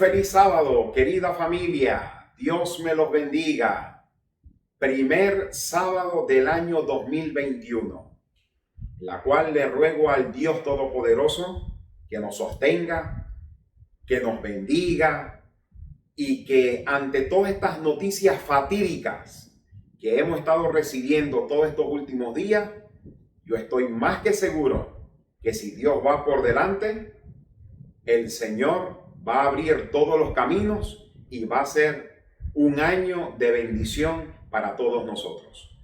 feliz sábado, querida familia. Dios me los bendiga. Primer sábado del año 2021, la cual le ruego al Dios Todopoderoso que nos sostenga, que nos bendiga y que ante todas estas noticias fatídicas que hemos estado recibiendo todos estos últimos días, yo estoy más que seguro que si Dios va por delante, el Señor va a abrir todos los caminos y va a ser un año de bendición para todos nosotros.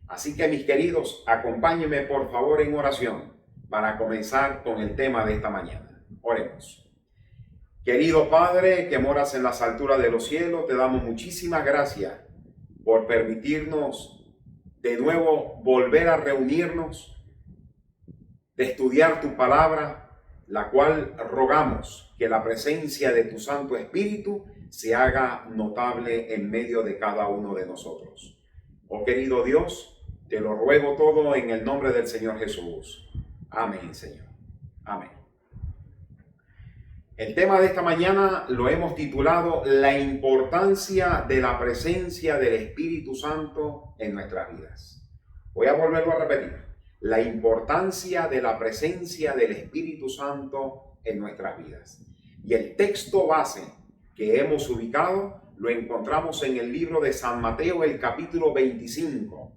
Así que, mis queridos, acompáñenme por favor en oración para comenzar con el tema de esta mañana. Oremos. Querido Padre que moras en las alturas de los cielos, te damos muchísimas gracias por permitirnos de nuevo volver a reunirnos, de estudiar tu palabra, la cual rogamos que la presencia de tu Santo Espíritu se haga notable en medio de cada uno de nosotros. Oh querido Dios, te lo ruego todo en el nombre del Señor Jesús. Amén, Señor. Amén. El tema de esta mañana lo hemos titulado La importancia de la presencia del Espíritu Santo en nuestras vidas. Voy a volverlo a repetir. La importancia de la presencia del Espíritu Santo en nuestras vidas. Y el texto base que hemos ubicado lo encontramos en el libro de San Mateo, el capítulo 25.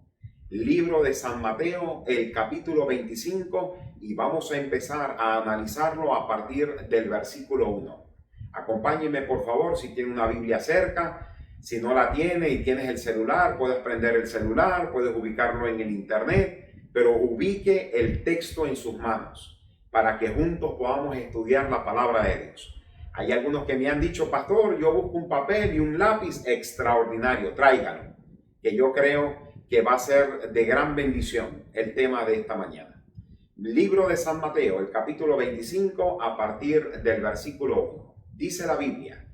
Libro de San Mateo, el capítulo 25, y vamos a empezar a analizarlo a partir del versículo 1. Acompáñenme por favor si tiene una Biblia cerca. Si no la tiene y tienes el celular, puedes prender el celular, puedes ubicarlo en el internet, pero ubique el texto en sus manos para que juntos podamos estudiar la palabra de Dios. Hay algunos que me han dicho, pastor, yo busco un papel y un lápiz. Extraordinario, tráigalo, que yo creo que va a ser de gran bendición el tema de esta mañana. Libro de San Mateo, el capítulo 25, a partir del versículo 1. Dice la Biblia: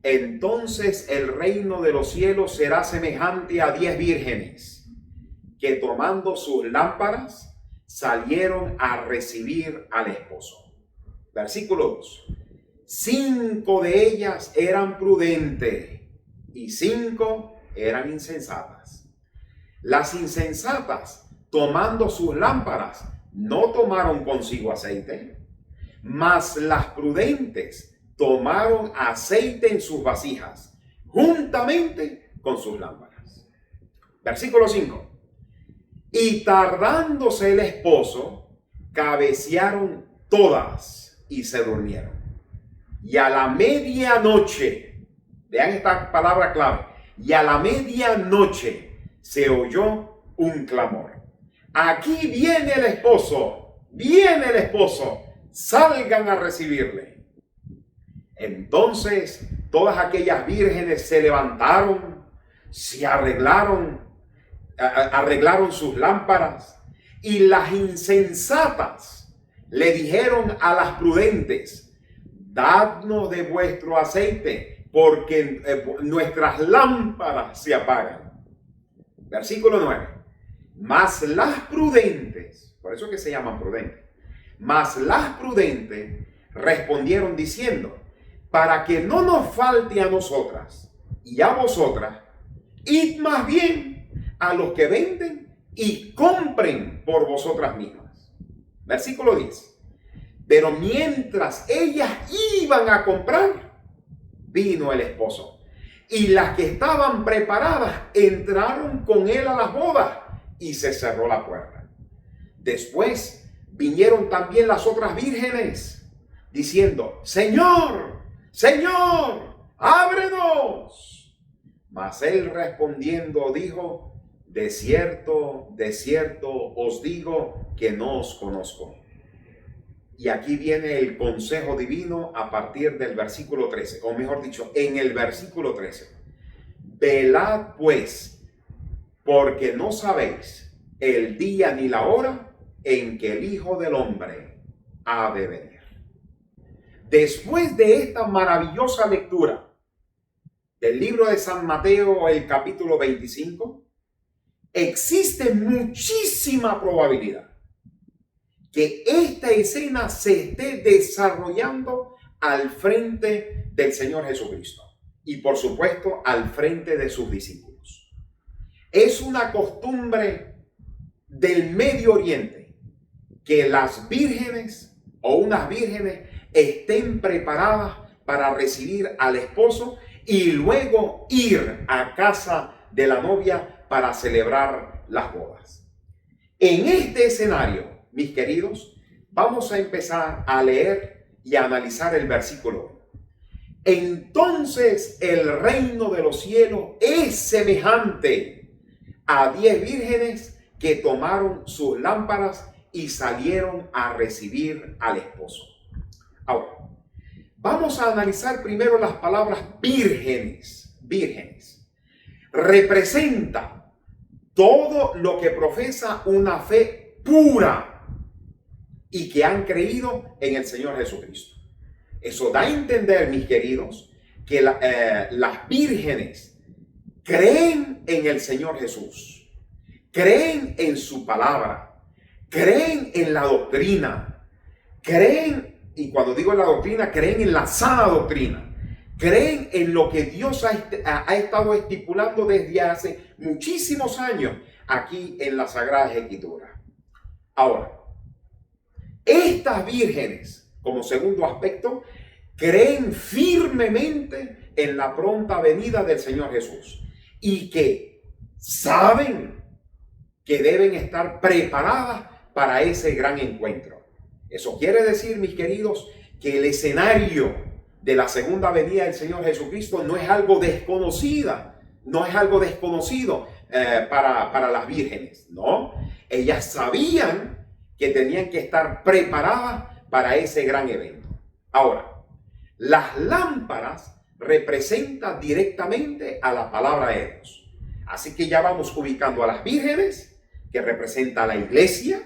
entonces el reino de los cielos será semejante a 10 vírgenes que tomando sus lámparas salieron a recibir al esposo. Versículo 2. 5 de ellas eran prudentes y 5 eran insensatas. Las insensatas, tomando sus lámparas, no tomaron consigo aceite, mas las prudentes tomaron aceite en sus vasijas, juntamente con sus lámparas. Versículo 5. Y tardándose el esposo, cabecearon todas y se durmieron. Y a la medianoche, vean esta palabra clave, y a la medianoche se oyó un clamor. Aquí viene el esposo, salgan a recibirle. Entonces todas aquellas vírgenes se levantaron, se arreglaron sus lámparas, y las insensatas le dijeron a las prudentes: dadnos de vuestro aceite, porque nuestras lámparas se apagan. Versículo 9. Mas las prudentes, por eso que se llaman prudentes, mas las prudentes respondieron diciendo: para que no nos falte a nosotras y a vosotras, id más bien a los que venden y compren por vosotras mismas. Versículo 10. Pero mientras ellas iban a comprar, vino el esposo, y las que estaban preparadas entraron con él a las bodas, y se cerró la puerta. Después vinieron también las otras vírgenes, diciendo: Señor, Señor, ábrenos. Mas él respondiendo dijo: de cierto os digo que no os conozco. Y aquí viene el consejo divino a partir del versículo 13, o mejor dicho, en el versículo 13. Velad pues, porque no sabéis el día ni la hora en que el Hijo del Hombre ha de venir. Después de esta maravillosa lectura del libro de San Mateo, el capítulo 25, existe muchísima probabilidad que esta escena se esté desarrollando al frente del Señor Jesucristo y por supuesto al frente de sus discípulos. Es una costumbre del Medio Oriente que las vírgenes o unas vírgenes estén preparadas para recibir al esposo y luego ir a casa de la novia para celebrar las bodas. En este escenario, mis queridos, vamos a empezar a leer y a analizar el versículo 1. Entonces el reino de los cielos es semejante a 10 vírgenes que tomaron sus lámparas y salieron a recibir al esposo. Ahora, vamos a analizar primero las palabras vírgenes. Vírgenes. Representa todo lo que profesa una fe pura y que han creído en el Señor Jesucristo. Eso da a entender, mis queridos, que las vírgenes creen en el Señor Jesús, creen en su palabra, creen en la doctrina, creen, y cuando digo la doctrina, creen en la sana doctrina, creen en lo que Dios ha estado estipulando desde hace muchísimos años aquí en las Sagradas Escrituras. Ahora, estas vírgenes, como segundo aspecto, creen firmemente en la pronta venida del Señor Jesús y que saben que deben estar preparadas para ese gran encuentro. Eso quiere decir, mis queridos, que el escenario de la segunda venida del Señor Jesucristo no es algo desconocido para las vírgenes, ¿no? Ellas sabían que tenían que estar preparadas para ese gran evento. Ahora, las lámparas representan directamente a la palabra de Dios. Así que ya vamos ubicando a las vírgenes, que representa a la iglesia,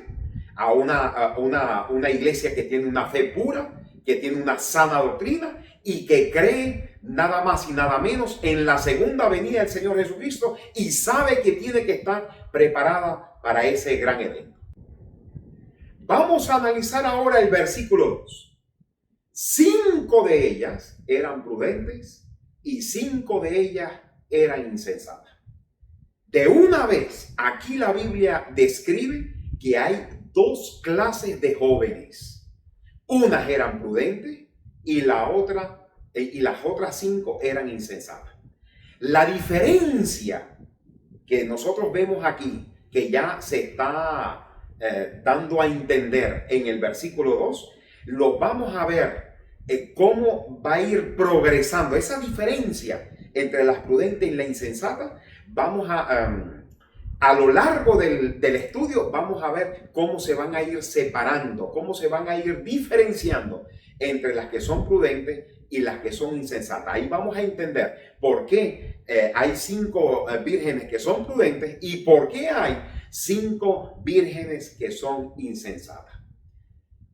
a una iglesia que tiene una fe pura, que tiene una sana doctrina y que cree nada más y nada menos en la segunda venida del Señor Jesucristo y sabe que tiene que estar preparada para ese gran evento. Vamos a analizar ahora el versículo 2. 5 de ellas eran prudentes y 5 de ellas eran insensatas. De una vez, aquí la Biblia describe que hay 2 clases de jóvenes. Unas eran prudentes y las otras 5 eran insensatas. La diferencia que nosotros vemos aquí, que ya se está dando a entender en el versículo 2, lo vamos a ver cómo va a ir progresando. Esa diferencia entre las prudentes y la insensata, vamos a lo largo del estudio, vamos a ver cómo se van a ir separando, cómo se van a ir diferenciando entre las que son prudentes y las que son insensatas. Ahí vamos a entender por qué hay 5 vírgenes que son prudentes y por qué hay 5 vírgenes que son insensatas.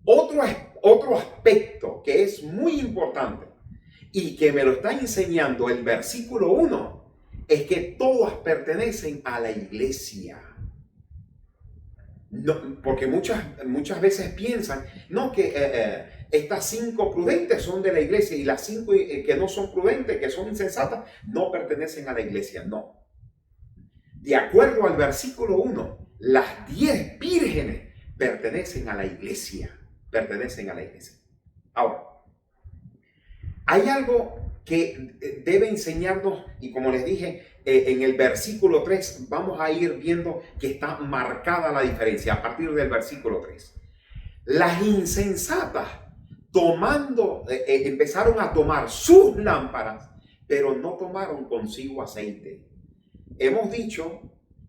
Otro aspecto que es muy importante y que me lo está enseñando el versículo 1 es que todas pertenecen a la iglesia. No, porque muchas veces piensan que estas 5 prudentes son de la iglesia y las 5 que no son prudentes, que son insensatas, no pertenecen a la iglesia. No. De acuerdo al versículo 1, las 10 vírgenes pertenecen a la iglesia. Ahora, hay algo que debe enseñarnos, y como les dije, en el versículo 3 vamos a ir viendo que está marcada la diferencia a partir del versículo 3. Las insensatas empezaron a tomar sus lámparas, pero no tomaron consigo aceite. Hemos dicho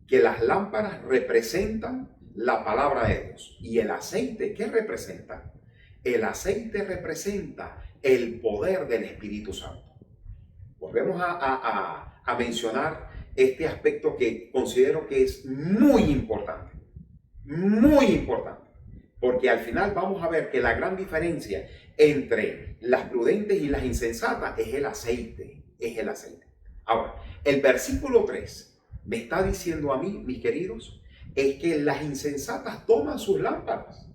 que las lámparas representan la palabra de Dios. ¿Y el aceite qué representa? El aceite representa el poder del Espíritu Santo. Volvemos a mencionar este aspecto que considero que es muy importante, porque al final vamos a ver que la gran diferencia entre las prudentes y las insensatas es el aceite, Ahora, el versículo 3 me está diciendo a mí, mis queridos, es que las insensatas toman sus lámparas.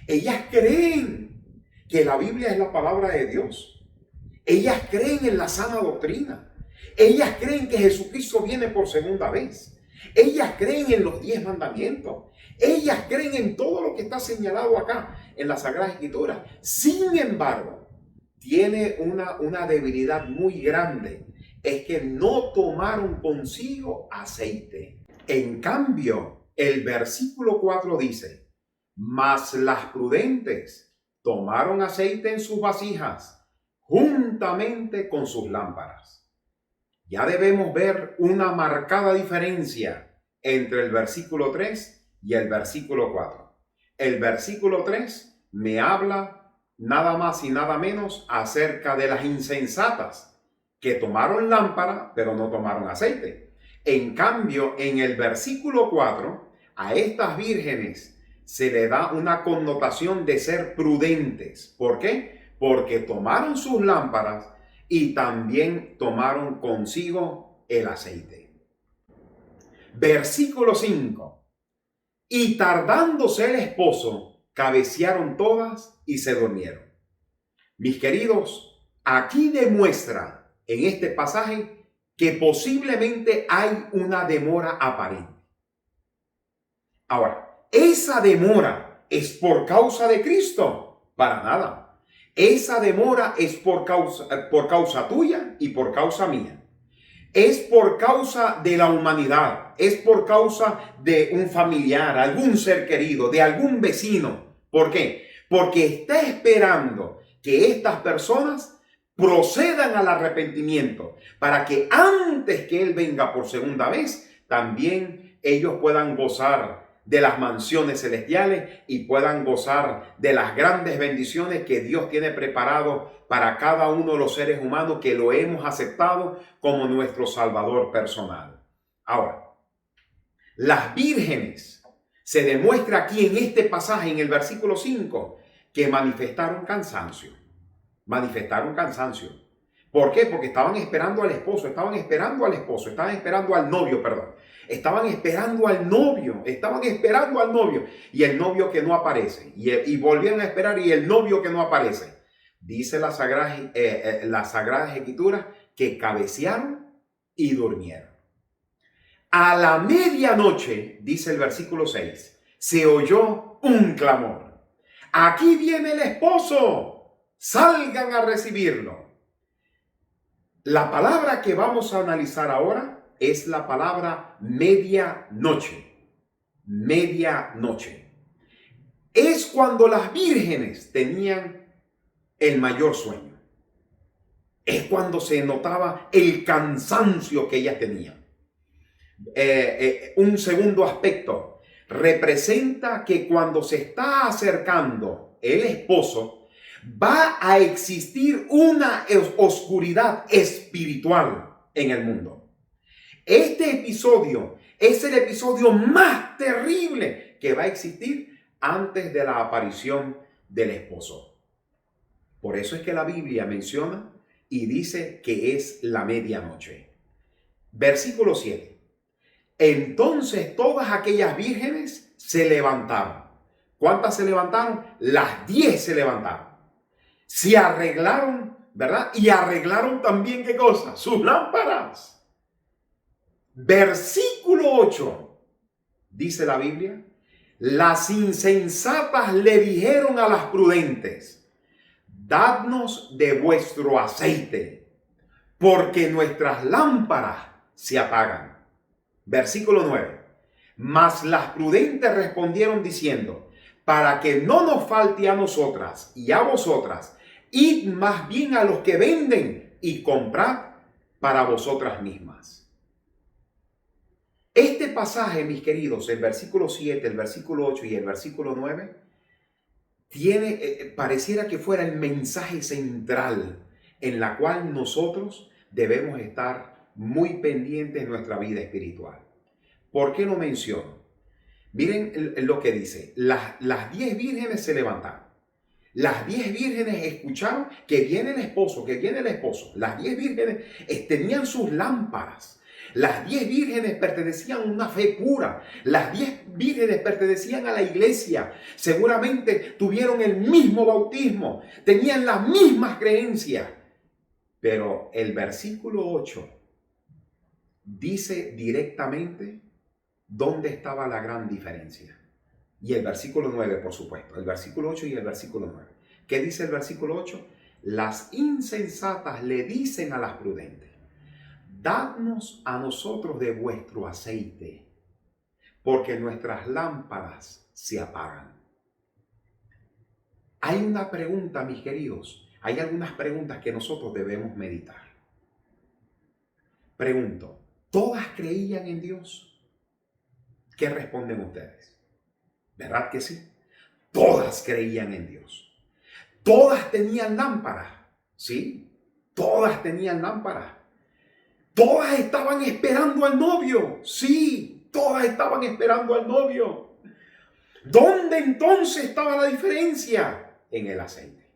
Ellas creen que la Biblia es la palabra de Dios. Ellas creen en la sana doctrina. Ellas creen que Jesucristo viene por segunda vez. Ellas creen en los 10 mandamientos. Ellas creen en todo lo que está señalado acá en la Sagrada Escritura. Sin embargo, tiene una debilidad muy grande. Es que no tomaron consigo aceite. En cambio, el versículo 4 dice: mas las prudentes tomaron aceite en sus vasijas, juntamente con sus lámparas. Ya debemos ver una marcada diferencia entre el versículo 3 y el versículo 4. El versículo 3 me habla nada más y nada menos acerca de las insensatas que tomaron lámpara pero no tomaron aceite. En cambio, en el versículo 4, a estas vírgenes se le da una connotación de ser prudentes. ¿Por qué? Porque tomaron sus lámparas y también tomaron consigo el aceite. Versículo 5. Y tardándose el esposo, cabecearon todas y se durmieron. Mis queridos, aquí demuestra en este pasaje que posiblemente hay una demora aparente. Ahora, ¿esa demora es por causa de Cristo? Para nada. Esa demora es por causa tuya y por causa mía. Es por causa de la humanidad, es por causa de un familiar, algún ser querido, de algún vecino. ¿Por qué? Porque está esperando que estas personas procedan al arrepentimiento para que antes que Él venga por segunda vez, también ellos puedan gozar de las mansiones celestiales y puedan gozar de las grandes bendiciones que Dios tiene preparado para cada uno de los seres humanos que lo hemos aceptado como nuestro Salvador personal. Ahora, las vírgenes, se demuestra aquí en este pasaje, en el versículo 5, que manifestaron cansancio. Manifestaron cansancio. ¿Por qué? Porque estaban esperando al esposo, estaban esperando al novio, perdón. Estaban esperando al novio, y el novio que no aparece. Y volvieron a esperar y el novio que no aparece. Dice la Sagrada Escritura que cabecearon y durmieron. A la medianoche, dice el versículo 6, se oyó un clamor. Aquí viene el esposo, salgan a recibirlo. La palabra que vamos a analizar ahora es la palabra medianoche. Medianoche. Es cuando las vírgenes tenían el mayor sueño. Es cuando se notaba el cansancio que ellas tenían. Un segundo aspecto representa que cuando se está acercando el esposo, va a existir una oscuridad espiritual en el mundo. Este episodio es el episodio más terrible que va a existir antes de la aparición del esposo. Por eso es que la Biblia menciona y dice que es la medianoche. Versículo 7. Entonces todas aquellas vírgenes se levantaron. ¿Cuántas se levantaron? Las 10 se levantaron. Se arreglaron, ¿verdad? Y arreglaron también, ¿qué cosa? Sus lámparas. Versículo 8. Dice la Biblia: las insensatas le dijeron a las prudentes: dadnos de vuestro aceite, porque nuestras lámparas se apagan. Versículo 9. Mas las prudentes respondieron diciendo: para que no nos falte a nosotras y a vosotras, id más bien a los que venden y comprad para vosotras mismas. Este pasaje, mis queridos, el versículo 7, el versículo 8 y el versículo 9, pareciera que fuera el mensaje central en la cual nosotros debemos estar muy pendientes en nuestra vida espiritual. ¿Por qué lo menciono? Miren lo que dice. Las 10 vírgenes se levantaron. Las 10 vírgenes escucharon que viene el esposo, que viene el esposo. Las 10 vírgenes tenían sus lámparas. Las 10 vírgenes pertenecían a una fe pura. Las 10 vírgenes pertenecían a la iglesia. Seguramente tuvieron el mismo bautismo, tenían las mismas creencias. Pero el versículo 8 dice directamente dónde estaba la gran diferencia. Y el versículo 9, por supuesto. El versículo 8 y el versículo 9. ¿Qué dice el versículo 8? Las insensatas le dicen a las prudentes: dadnos a nosotros de vuestro aceite, porque nuestras lámparas se apagan. Hay una pregunta, mis queridos. Hay algunas preguntas que nosotros debemos meditar. Pregunto, ¿todas creían en Dios? ¿Qué responden ustedes? ¿Verdad que sí? Todas creían en Dios. Todas tenían lámparas. ¿Sí? Todas tenían lámparas. Todas estaban esperando al novio. Sí, todas estaban esperando al novio. ¿Dónde entonces estaba la diferencia? En el aceite.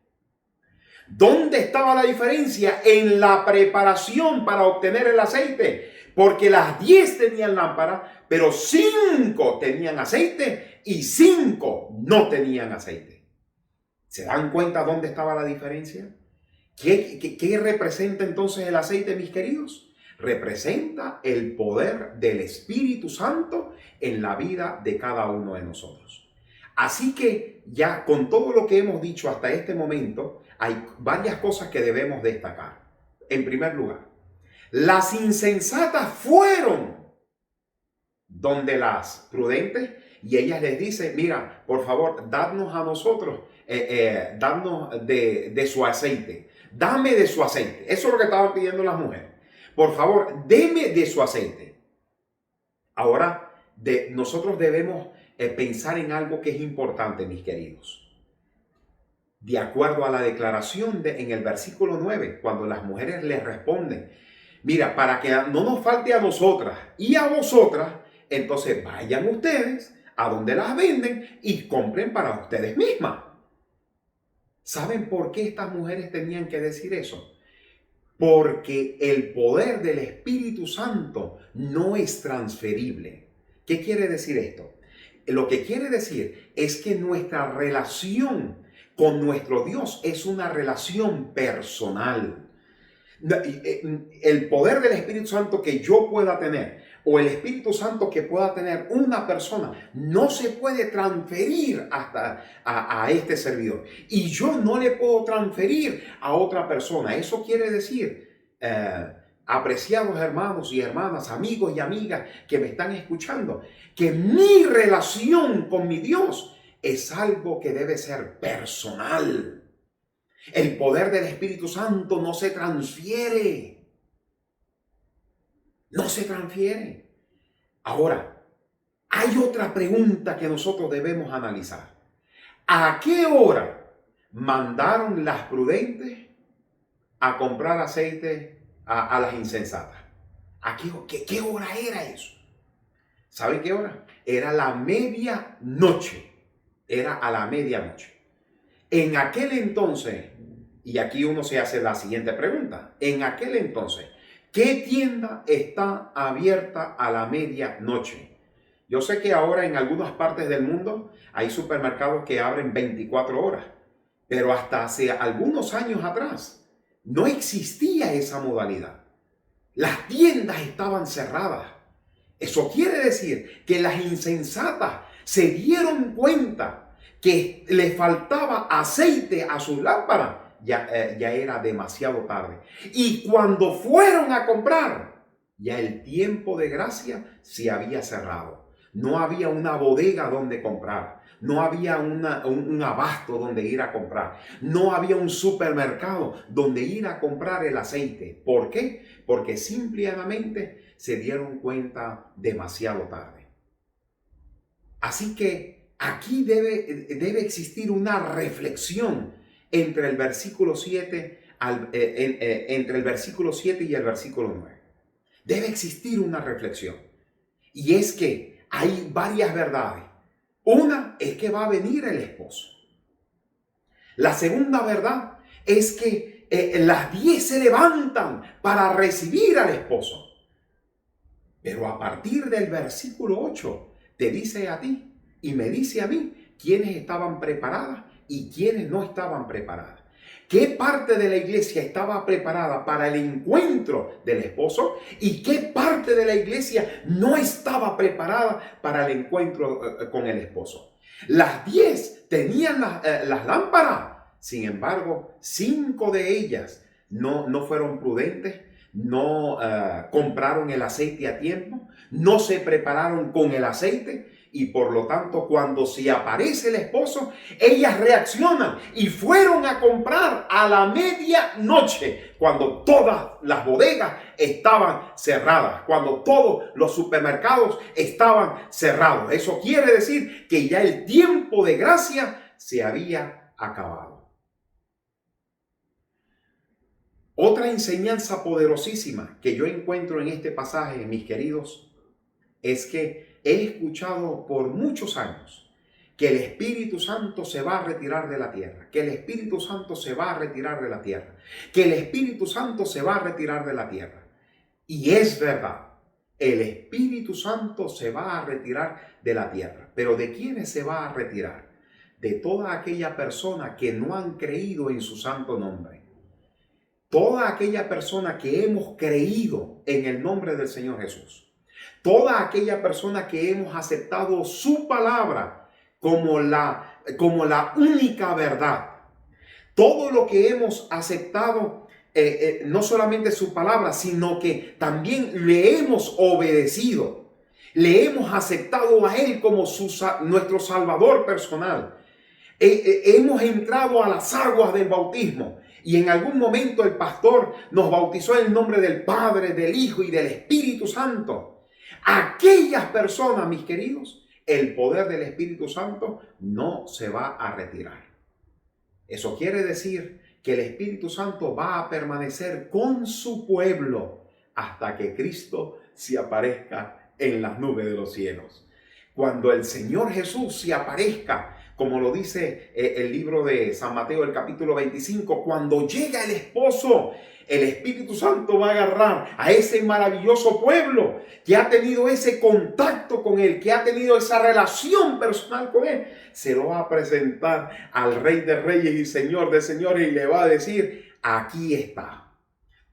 ¿Dónde estaba la diferencia? En la preparación para obtener el aceite. Porque las 10 tenían lámpara, pero 5 tenían aceite y 5 no tenían aceite. ¿Se dan cuenta dónde estaba la diferencia? ¿Qué representa entonces el aceite, mis queridos? Representa el poder del Espíritu Santo en la vida de cada uno de nosotros. Así que ya con todo lo que hemos dicho hasta este momento, hay varias cosas que debemos destacar. En primer lugar, las insensatas fueron donde las prudentes y ellas les dicen: mira, por favor, dadnos a nosotros, dadnos de su aceite. Dame de su aceite. Eso es lo que estaban pidiendo las mujeres. Por favor, deme de su aceite. Ahora, nosotros debemos pensar en algo que es importante, mis queridos. De acuerdo a la declaración en el versículo 9, cuando las mujeres les responden: mira, para que no nos falte a nosotras y a vosotras, entonces vayan ustedes a donde las venden y compren para ustedes mismas. ¿Saben por qué estas mujeres tenían que decir eso? Porque el poder del Espíritu Santo no es transferible. ¿Qué quiere decir esto? Lo que quiere decir es que nuestra relación con nuestro Dios es una relación personal. El poder del Espíritu Santo que yo pueda tener, o el Espíritu Santo que pueda tener una persona, no se puede transferir hasta a este servidor. Y yo no le puedo transferir a otra persona. Eso quiere decir, apreciados hermanos y hermanas, amigos y amigas que me están escuchando, que mi relación con mi Dios es algo que debe ser personal. El poder del Espíritu Santo no se transfiere. No se transfiere. Ahora, hay otra pregunta que nosotros debemos analizar. ¿A qué hora mandaron las prudentes a comprar aceite a las insensatas? ¿A qué hora era eso? ¿Saben qué hora? Era la medianoche. Era a la medianoche. En aquel entonces, y aquí uno se hace la siguiente pregunta. En aquel entonces, ¿qué tienda está abierta a la medianoche? Yo sé que ahora en algunas partes del mundo hay supermercados que abren 24 horas, pero hasta hace algunos años atrás no existía esa modalidad. Las tiendas estaban cerradas. Eso quiere decir que las insensatas se dieron cuenta que le faltaba aceite a sus lámparas. Ya era demasiado tarde. Y cuando fueron a comprar, ya el tiempo de gracia se había cerrado. No había una bodega donde comprar. No había un abasto donde ir a comprar. No había un supermercado donde ir a comprar el aceite. ¿Por qué? Porque simplemente se dieron cuenta demasiado tarde. Así que aquí debe existir una reflexión entre el versículo 7 entre el versículo 7 y el versículo 9. Debe existir una reflexión. Y es que hay varias verdades. Una es que va a venir el esposo. La segunda verdad es que las 10 se levantan para recibir al esposo. Pero a partir del versículo 8 te dice a ti y me dice a mí quiénes estaban preparadas y quiénes no estaban preparadas. ¿Qué parte de la iglesia estaba preparada para el encuentro del esposo y qué parte de la iglesia no estaba preparada para el encuentro con el esposo? Las 10 tenían las lámparas. Sin embargo, 5 de ellas no fueron prudentes, no compraron el aceite a tiempo, no se prepararon con el aceite y por lo tanto cuando se aparece el esposo, ellas reaccionan y fueron a comprar a la medianoche cuando todas las bodegas estaban cerradas, cuando todos los supermercados estaban cerrados. Eso quiere decir que ya el tiempo de gracia se había acabado. Otra enseñanza poderosísima que yo encuentro en este pasaje, mis queridos, es que he escuchado por muchos años que el Espíritu Santo se va a retirar de la tierra, que el Espíritu Santo se va a retirar de la tierra, que el Espíritu Santo se va a retirar de la tierra. Y es verdad, el Espíritu Santo se va a retirar de la tierra. ¿Pero de quiénes se va a retirar? De toda aquella persona que no han creído en su santo nombre. Toda aquella persona que hemos creído en el nombre del Señor Jesús. Toda aquella persona que hemos aceptado su palabra como la única verdad. Todo lo que hemos aceptado, no solamente su palabra, sino que también le hemos obedecido. Le hemos aceptado a Él como nuestro Salvador personal. Hemos entrado a las aguas del bautismo. Y en algún momento el pastor nos bautizó en el nombre del Padre, del Hijo y del Espíritu Santo. Aquellas personas, mis queridos, el poder del Espíritu Santo no se va a retirar. Eso quiere decir que el Espíritu Santo va a permanecer con su pueblo hasta que Cristo se aparezca en las nubes de los cielos. Cuando el Señor Jesús se aparezca, como lo dice el libro de San Mateo, el capítulo 25, cuando llega el esposo, el Espíritu Santo va a agarrar a ese maravilloso pueblo que ha tenido ese contacto con Él, que ha tenido esa relación personal con Él. Se lo va a presentar al Rey de Reyes y Señor de Señores y le va a decir, aquí está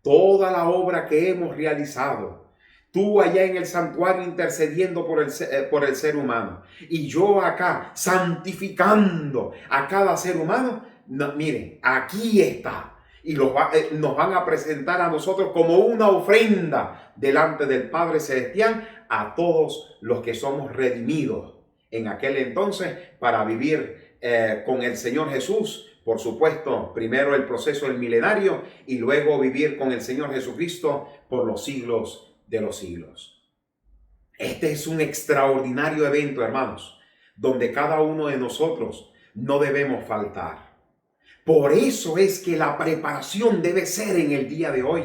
toda la obra que hemos realizado. Tú allá en el santuario intercediendo por el ser humano. Y yo acá santificando a cada ser humano. No, miren, aquí está. Y nos van a presentar a nosotros como una ofrenda delante del Padre Celestial a todos los que somos redimidos en aquel entonces para vivir con el Señor Jesús. Por supuesto, primero el proceso del milenario y luego vivir con el Señor Jesucristo por los siglos de los siglos. Este es un extraordinario evento, hermanos, donde cada uno de nosotros no debemos faltar. Por eso es que la preparación debe ser en el día de hoy.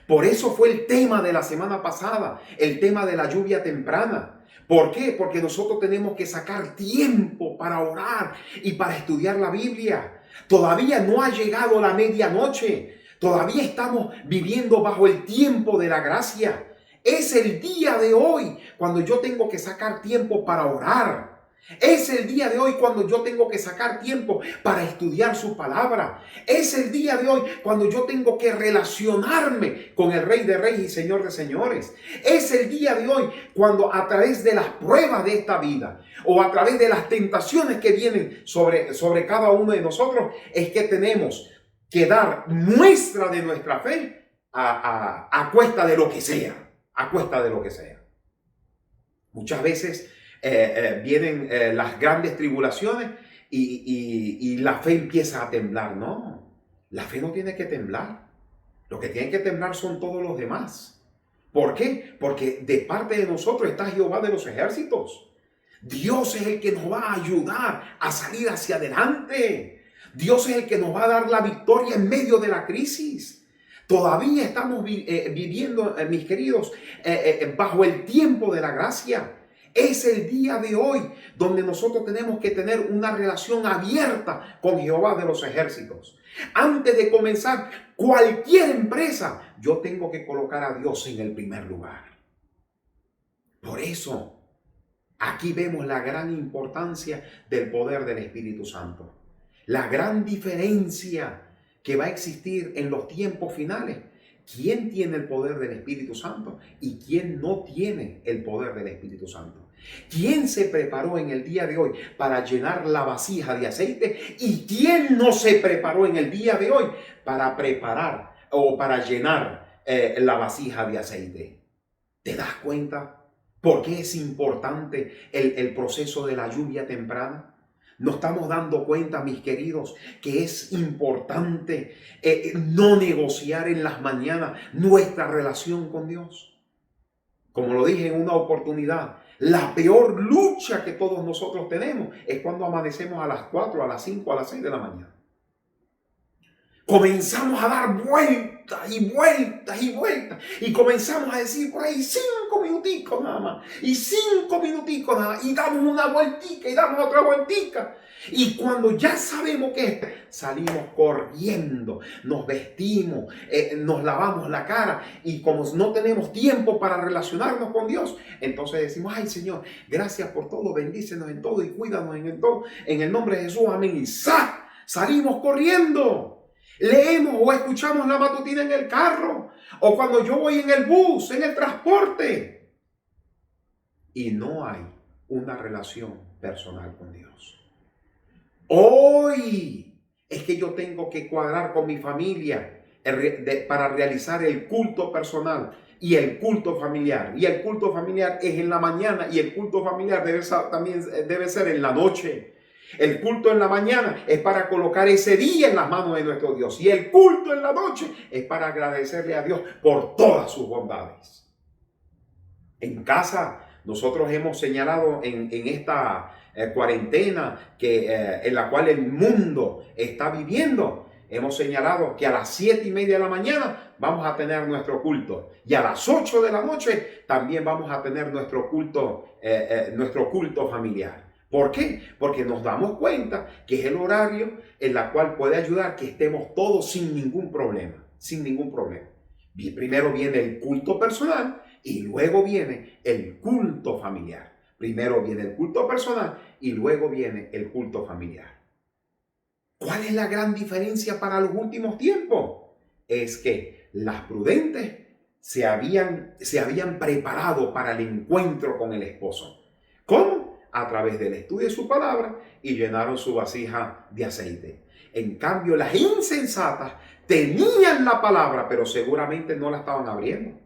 Por eso fue el tema de la semana pasada, el tema de la lluvia temprana. ¿Por qué? Porque nosotros tenemos que sacar tiempo para orar y para estudiar la Biblia. Todavía no ha llegado la medianoche. Todavía estamos viviendo bajo el tiempo de la gracia. Es el día de hoy cuando yo tengo que sacar tiempo para orar. Es el día de hoy cuando yo tengo que sacar tiempo para estudiar su palabra. Es el día de hoy cuando yo tengo que relacionarme con el Rey de Reyes y Señor de Señores. Es el día de hoy cuando a través de las pruebas de esta vida o a través de las tentaciones que vienen sobre cada uno de nosotros es que tenemos que dar muestra de nuestra fe a cuesta de lo que sea. A cuesta de lo que sea. Muchas veces vienen las grandes tribulaciones y la fe empieza a temblar. No, la fe no tiene que temblar. Lo que tienen que temblar son todos los demás. ¿Por qué? Porque de parte de nosotros está Jehová de los ejércitos. Dios es el que nos va a ayudar a salir hacia adelante. Dios es el que nos va a dar la victoria en medio de la crisis. Todavía estamos viviendo, mis queridos, bajo el tiempo de la gracia. Es el día de hoy donde nosotros tenemos que tener una relación abierta con Jehová de los ejércitos. Antes de comenzar cualquier empresa, yo tengo que colocar a Dios en el primer lugar. Por eso, aquí vemos la gran importancia del poder del Espíritu Santo. La gran diferencia que va a existir en los tiempos finales. ¿Quién tiene el poder del Espíritu Santo y quién no tiene el poder del Espíritu Santo? ¿Quién se preparó en el día de hoy para llenar la vasija de aceite y quién no se preparó en el día de hoy para preparar o para llenar la vasija de aceite? ¿Te das cuenta por qué es importante el proceso de la lluvia temprana? Nos estamos dando cuenta, mis queridos, que es importante no negociar en las mañanas nuestra relación con Dios. Como lo dije en una oportunidad, la peor lucha que todos nosotros tenemos es cuando amanecemos a las 4, a las 5, a las 6 de la mañana. Comenzamos a dar vueltas y vueltas y vueltas. Y comenzamos a decir por ahí 5 minuticos nada más. Y 5 minuticos nada más. Y damos una vueltica y damos otra vueltica. Y cuando ya sabemos que salimos corriendo, nos vestimos, nos lavamos la cara. Y como no tenemos tiempo para relacionarnos con Dios, entonces decimos, ay Señor, gracias por todo, bendícenos en todo y cuídanos en todo. En el nombre de Jesús, amén. Y ¡za! Salimos corriendo. Leemos o escuchamos la matutina en el carro o cuando yo voy en el bus, en el transporte. Y no hay una relación personal con Dios. Hoy es que yo tengo que cuadrar con mi familia para realizar el culto personal y el culto familiar. Y el culto familiar es en la mañana y el culto familiar también debe ser en la noche. El culto en la mañana es para colocar ese día en las manos de nuestro Dios. Y el culto en la noche es para agradecerle a Dios por todas sus bondades. En casa, nosotros hemos señalado en esta cuarentena en la cual el mundo está viviendo, hemos señalado que a las 7:30 de la mañana vamos a tener nuestro culto. Y a las 8 de la noche también vamos a tener nuestro culto familiar. ¿Por qué? Porque nos damos cuenta que es el horario en el cual puede ayudar que estemos todos sin ningún problema. Sin ningún problema. Primero viene el culto personal y luego viene el culto familiar. Primero viene el culto personal y luego viene el culto familiar. ¿Cuál es la gran diferencia para los últimos tiempos? Es que las prudentes se habían preparado para el encuentro con el esposo. ¿Cómo? A través del estudio de su palabra y llenaron su vasija de aceite. En cambio, las insensatas tenían la palabra, pero seguramente no la estaban abriendo.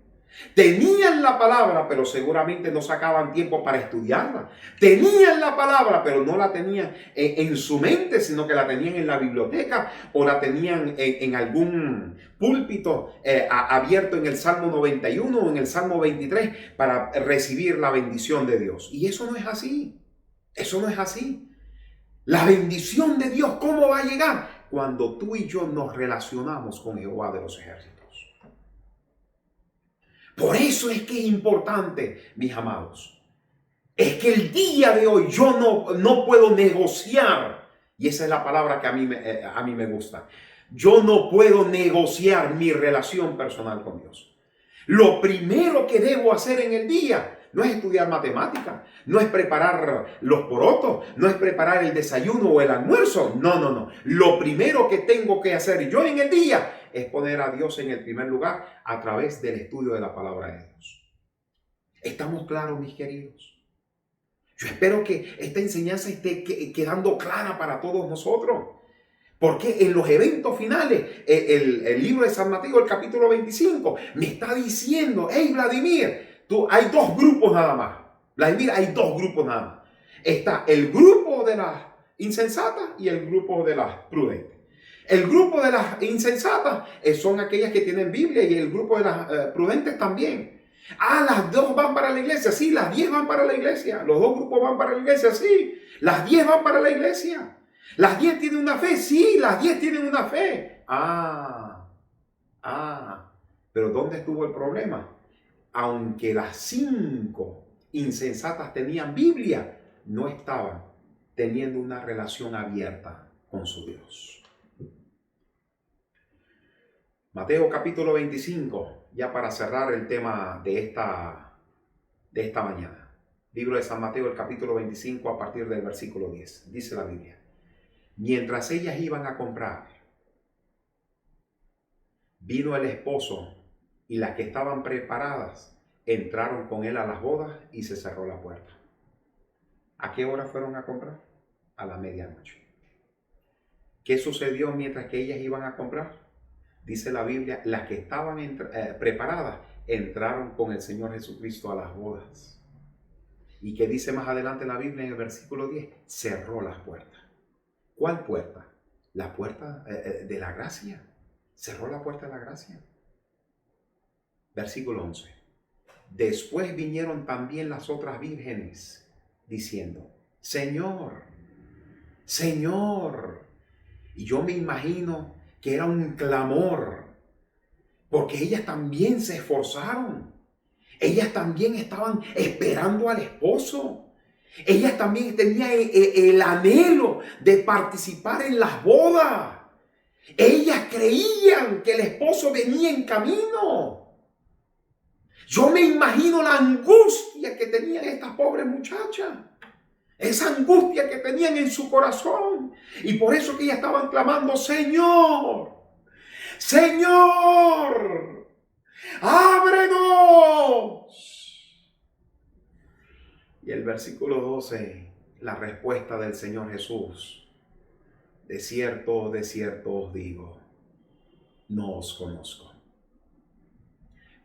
Tenían la palabra, pero seguramente no sacaban tiempo para estudiarla. Tenían la palabra, pero no la tenían en su mente, sino que la tenían en la biblioteca o la tenían en algún púlpito abierto en el Salmo 91 o en el Salmo 23 para recibir la bendición de Dios. Y eso no es así. Eso no es así. La bendición de Dios, ¿cómo va a llegar? Cuando tú y yo nos relacionamos con Jehová de los ejércitos. Por eso es que es importante, mis amados. Es que el día de hoy yo no puedo negociar. Y esa es la palabra que a mí me gusta. Yo no puedo negociar mi relación personal con Dios. Lo primero que debo hacer en el día no es estudiar matemáticas, no es preparar los porotos, no es preparar el desayuno o el almuerzo. No. Lo primero que tengo que hacer yo en el día es poner a Dios en el primer lugar a través del estudio de la palabra de Dios. ¿Estamos claros, mis queridos? Yo espero que esta enseñanza esté quedando clara para todos nosotros. Porque en los eventos finales, el libro de San Mateo, el capítulo 25, me está diciendo, hey Vladimir, hay dos grupos nada más. Vladimir, hay dos grupos nada más. Está el grupo de las insensatas y el grupo de las prudentes. El grupo de las insensatas son aquellas que tienen Biblia y el grupo de las prudentes también. Las dos van para la iglesia. Sí, las 10 van para la iglesia. Los dos grupos van para la iglesia. Sí, las 10 van para la iglesia. ¿Las 10 tienen una fe? Sí, las 10 tienen una fe. Pero ¿dónde estuvo el problema? Aunque las 5 insensatas tenían Biblia, no estaban teniendo una relación abierta con su Dios. Mateo capítulo 25, ya para cerrar el tema de esta de esta mañana. Libro de San Mateo, el capítulo 25, a partir del versículo 10. Dice la Biblia: mientras ellas iban a comprar, vino el esposo, y las que estaban preparadas entraron con él a las bodas y se cerró la puerta. ¿A qué hora fueron a comprar? A la medianoche. ¿Qué sucedió mientras que ellas iban a comprar? Dice la Biblia, las que estaban preparadas entraron con el Señor Jesucristo a las bodas. ¿Y qué dice más adelante la Biblia en el versículo 10? Cerró las puertas. ¿Cuál puerta? La puerta de la gracia. Cerró la puerta de la gracia. Versículo 11. Después vinieron también las otras vírgenes, diciendo: Señor, Señor. Y yo me imagino que era un clamor, porque ellas también se esforzaron. Ellas también estaban esperando al esposo. Ellas también tenían el anhelo de participar en las bodas. Ellas creían que el esposo venía en camino. Yo me imagino la angustia que tenían estas pobres muchachas. Esa angustia que tenían en su corazón. Y por eso que ellas estaban clamando: Señor, Señor, ábrenos. Y el versículo 12, la respuesta del Señor Jesús: de cierto os digo, no os conozco.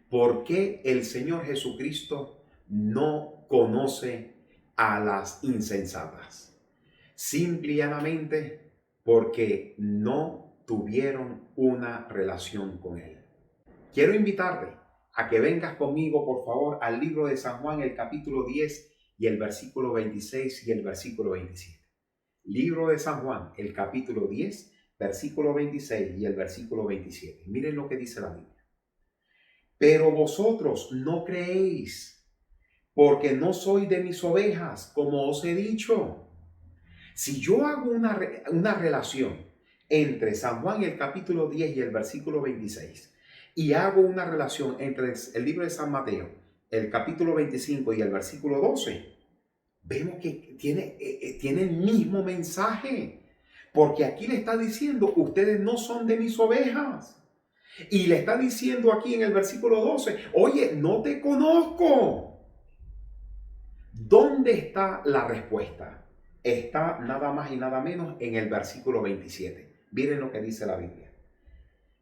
¿Por qué el Señor Jesucristo no conoce a las insensatas? Simple y llanamente porque no tuvieron una relación con Él. Quiero invitarte a que vengas conmigo, por favor, al libro de San Juan, el capítulo 10 y el versículo 26 y el versículo 27. Libro de San Juan, el capítulo 10, versículo 26 y el versículo 27. Miren lo que dice la Biblia. Pero vosotros no creéis, porque no soy de mis ovejas, como os he dicho. Si yo hago una relación entre San Juan, el capítulo 10 y el versículo 26, y hago una relación entre el libro de San Mateo, el capítulo 25 y el versículo 12, vemos que tiene el mismo mensaje. Porque aquí le está diciendo: ustedes no son de mis ovejas. Y le está diciendo aquí en el versículo 12: oye, no te conozco. ¿Dónde está la respuesta? Está nada más y nada menos en el versículo 27. Miren lo que dice la Biblia.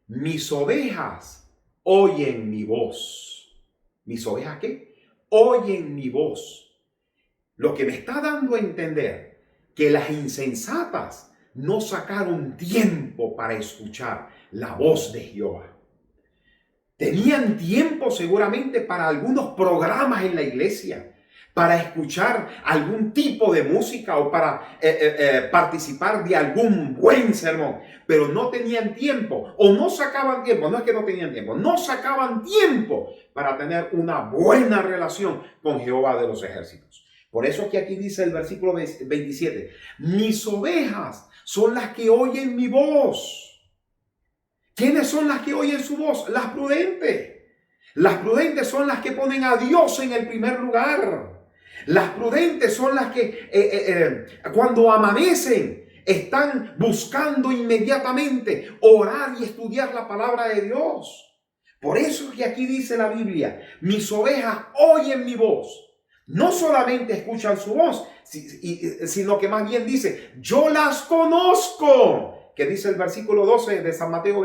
Mis ovejas oyen mi voz. ¿Mis ovejas qué? Oyen mi voz. Lo que me está dando a entender que las insensatas no sacaron tiempo para escuchar la voz de Jehová. Tenían tiempo seguramente para algunos programas en la iglesia, para escuchar algún tipo de música o para participar de algún buen sermón, pero no tenían tiempo o no sacaban tiempo. No es que no tenían tiempo, no sacaban tiempo para tener una buena relación con Jehová de los ejércitos. Por eso que aquí dice el versículo 27, mis ovejas son las que oyen mi voz. ¿Quiénes son las que oyen su voz? Las prudentes. Las prudentes son las que ponen a Dios en el primer lugar. Las prudentes son las que cuando amanecen están buscando inmediatamente orar y estudiar la palabra de Dios. Por eso que aquí dice la Biblia, mis ovejas oyen mi voz. No solamente escuchan su voz, sino que más bien dice, yo las conozco. Que dice el versículo 12 de San Mateo,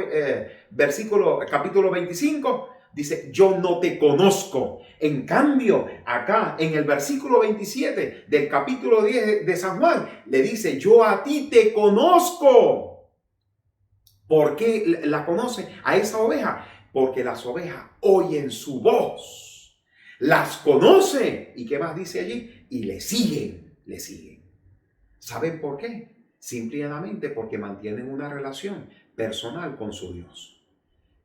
capítulo 25, dice, yo no te conozco. En cambio, acá en el versículo 27 del capítulo 10 de San Juan, le dice, yo a ti te conozco. ¿Por qué la conoce a esa oveja? Porque las ovejas oyen su voz. Las conoce. ¿Y qué más dice allí? Y le siguen. ¿Saben por qué? Simplemente porque mantienen una relación personal con su Dios.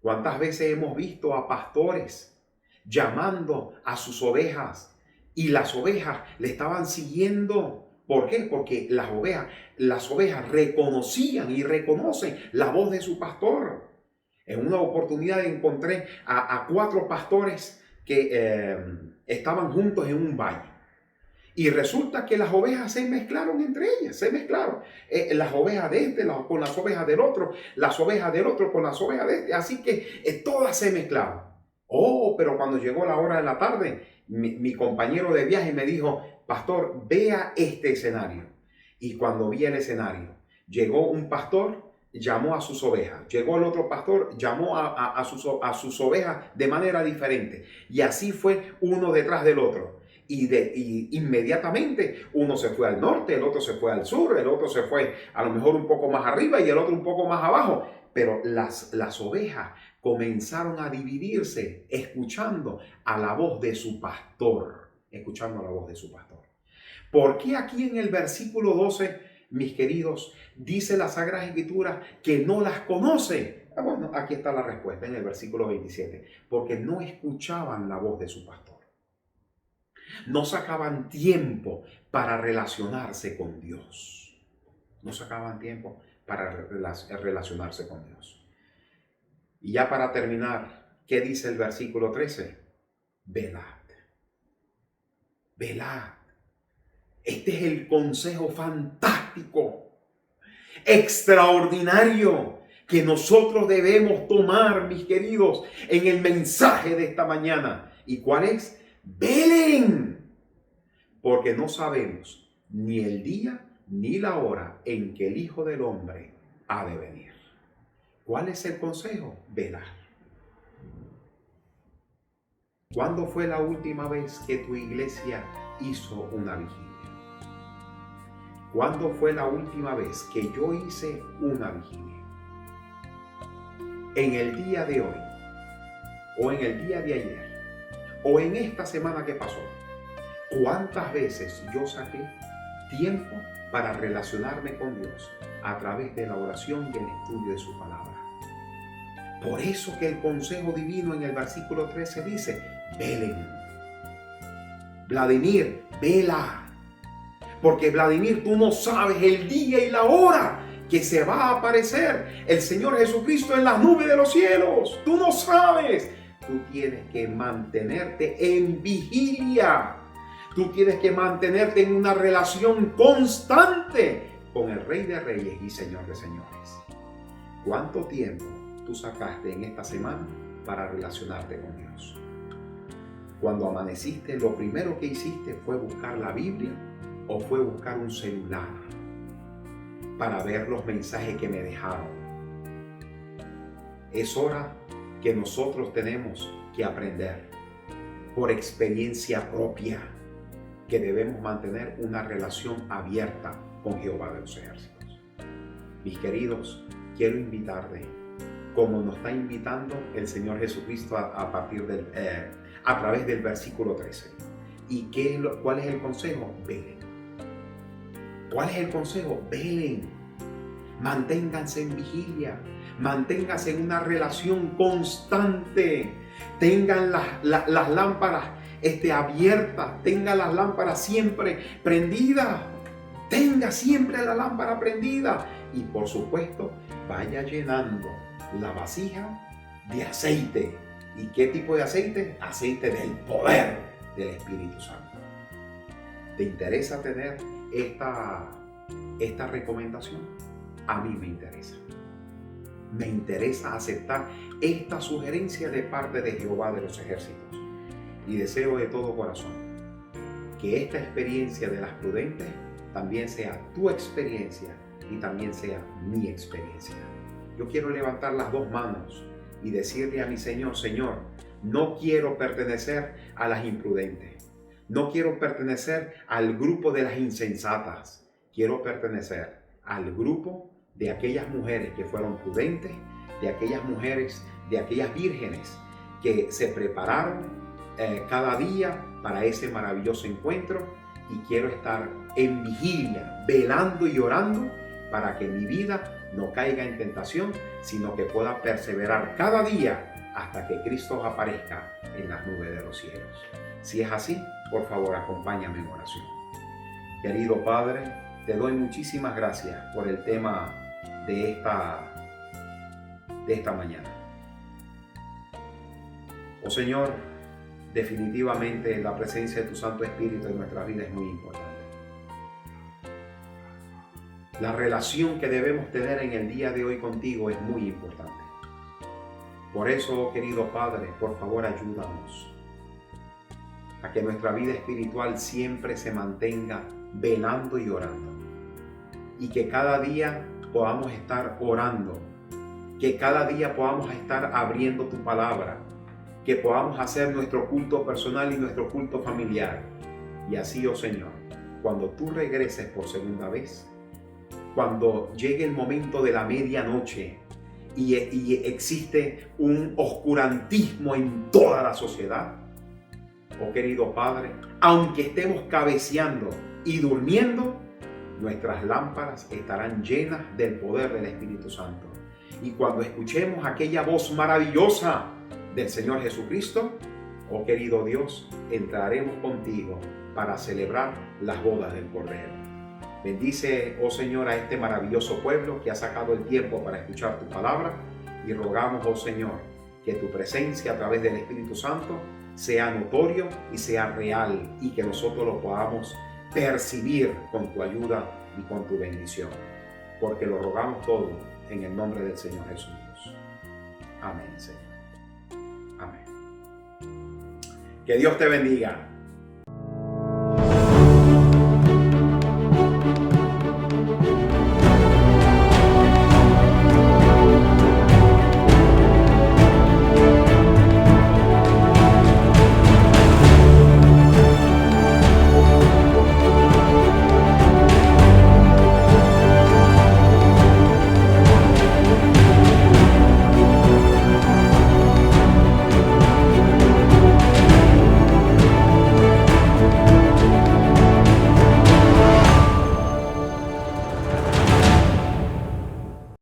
¿Cuántas veces hemos visto a pastores llamando a sus ovejas y las ovejas le estaban siguiendo? ¿Por qué? Porque las ovejas reconocían y reconocen la voz de su pastor. En una oportunidad encontré a 4 pastores que estaban juntos en un valle. Y resulta que las ovejas se mezclaron entre ellas, se mezclaron. Las ovejas de este con las ovejas del otro, las ovejas del otro con las ovejas de este. Así que todas se mezclaron. Oh, pero cuando llegó la hora de la tarde, mi compañero de viaje me dijo, pastor, vea este escenario. Y cuando vi el escenario, llegó un pastor, llamó a sus ovejas. Llegó el otro pastor, llamó a sus ovejas de manera diferente. Y así fue uno detrás del otro. Y inmediatamente uno se fue al norte, el otro se fue al sur, el otro se fue a lo mejor un poco más arriba y el otro un poco más abajo. Pero las ovejas comenzaron a dividirse escuchando a la voz de su pastor. Escuchando a la voz de su pastor. ¿Por qué aquí en el versículo 12, mis queridos, dice la Sagrada Escritura que no las conoce? Bueno, aquí está la respuesta en el versículo 27. Porque no escuchaban la voz de su pastor. No sacaban tiempo para relacionarse con Dios. No sacaban tiempo para relacionarse con Dios. Y ya para terminar, ¿qué dice el versículo 13? Velad. Velad. Este es el consejo fantástico, extraordinario, que nosotros debemos tomar, mis queridos, en el mensaje de esta mañana. ¿Y cuál es? Velen, porque no sabemos ni el día ni la hora en que el Hijo del Hombre ha de venir. ¿Cuál es el consejo? Velar. ¿Cuándo fue la última vez que tu iglesia hizo una vigilia? ¿Cuándo fue la última vez que yo hice una vigilia? ¿En el día de hoy? ¿O en el día de ayer? ¿O en esta semana que pasó? ¿Cuántas veces yo saqué tiempo para relacionarme con Dios a través de la oración y el estudio de su palabra? Por eso que el consejo divino en el versículo 13 dice, velen. Vladimir, vela. Porque Vladimir, tú no sabes el día y la hora que se va a aparecer el Señor Jesucristo en las nubes de los cielos. Tú no sabes. Tú tienes que mantenerte en vigilia. Tú tienes que mantenerte en una relación constante con el Rey de Reyes y Señor de Señores. ¿Cuánto tiempo tú sacaste en esta semana para relacionarte con Dios? Cuando amaneciste, lo primero que hiciste fue buscar la Biblia o fue buscar un celular para ver los mensajes que me dejaron. Es hora que nosotros tenemos que aprender por experiencia propia que debemos mantener una relación abierta con Jehová de los ejércitos. Mis queridos, quiero invitarte, como nos está invitando el Señor Jesucristo a través del versículo 13. ¿Y cuál es el consejo? Velen. ¿Cuál es el consejo? Velen. Manténganse en vigilia. Manténganse en una relación constante. Tengan las lámparas abiertas. Tengan las lámparas siempre prendidas. Tenga siempre la lámpara prendida. Y por supuesto, vaya llenando la vasija de aceite. ¿Y qué tipo de aceite? Aceite del poder del Espíritu Santo. ¿Te interesa tener esta recomendación? A mí me interesa. Me interesa aceptar esta sugerencia de parte de Jehová de los ejércitos. Y deseo de todo corazón que esta experiencia de las prudentes también sea tu experiencia y también sea mi experiencia. Yo quiero levantar las dos manos y decirle a mi Señor, Señor, no quiero pertenecer a las imprudentes. No quiero pertenecer al grupo de las insensatas. Quiero pertenecer al grupo de aquellas mujeres que fueron prudentes, de aquellas mujeres, de aquellas vírgenes que se prepararon cada día para ese maravilloso encuentro. Y quiero estar en vigilia, velando y orando para que mi vida no caiga en tentación, sino que pueda perseverar cada día hasta que Cristo aparezca en las nubes de los cielos. Si es así, por favor, acompáñame en oración. Querido Padre, te doy muchísimas gracias por el tema de esta mañana. Oh Señor, definitivamente la presencia de tu Santo Espíritu en nuestra vida es muy importante. La relación que debemos tener en el día de hoy contigo es muy importante. Por eso, querido Padre, por favor ayúdanos a que nuestra vida espiritual siempre se mantenga velando y orando. Y que cada día podamos estar orando. Que cada día podamos estar abriendo tu palabra. Que podamos hacer nuestro culto personal y nuestro culto familiar. Y así, oh Señor, cuando tú regreses por segunda vez, cuando llegue el momento de la medianoche y existe un oscurantismo en toda la sociedad, oh querido Padre, aunque estemos cabeceando y durmiendo, nuestras lámparas estarán llenas del poder del Espíritu Santo. Y cuando escuchemos aquella voz maravillosa del Señor Jesucristo, oh querido Dios, entraremos contigo para celebrar las bodas del Cordero. Bendice, oh Señor, a este maravilloso pueblo que ha sacado el tiempo para escuchar tu palabra, y rogamos, oh Señor, que tu presencia a través del Espíritu Santo sea notorio y sea real, y que nosotros lo podamos percibir con tu ayuda y con tu bendición. Porque lo rogamos todo en el nombre del Señor Jesús. Amén, Señor. Amén. Que Dios te bendiga.